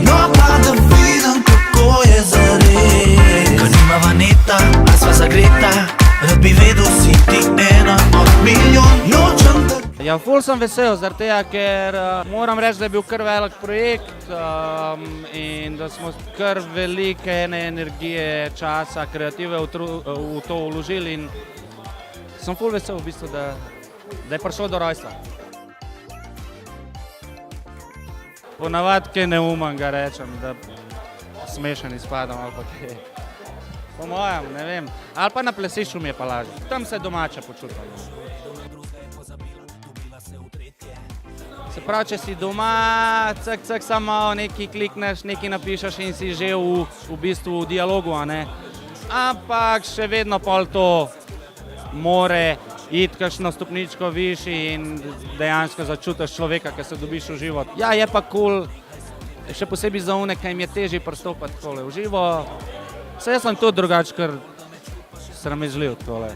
No pa da vidim, kako je zares. Ko nimava neta, a sva zagreta, rad bi vedel, si ti ena od milijon. Nočem da... Ja, ful sem vesel, zaradi tega, ker moram reči, da je bil kar velik projekt in da smo kar velike energije, časa, kreative v to vložili in sem ful vesel v bistvu, da je prišlo do rojstva. Ponavadi kaj neumen ga rečem, da smešen izpadam ali pa kaj. Po mojem, ne vem. Ali pa na plesišču mi je pa lažje. Tam se domače počutim. Se pravi, če si doma, cak samo nekaj klikneš, nekaj napišeš in si že v bistvu v dialogu, a ne. Ampak še vedno pol to more iti kakšno stopničko višji in dejansko začutiš človeka, ki se dobiš v život. Ja, je pa kul, še posebej za one, ki jim je težje pristopati takole v živo. Saj jaz sem tudi drugače, ker sramežljiv takole.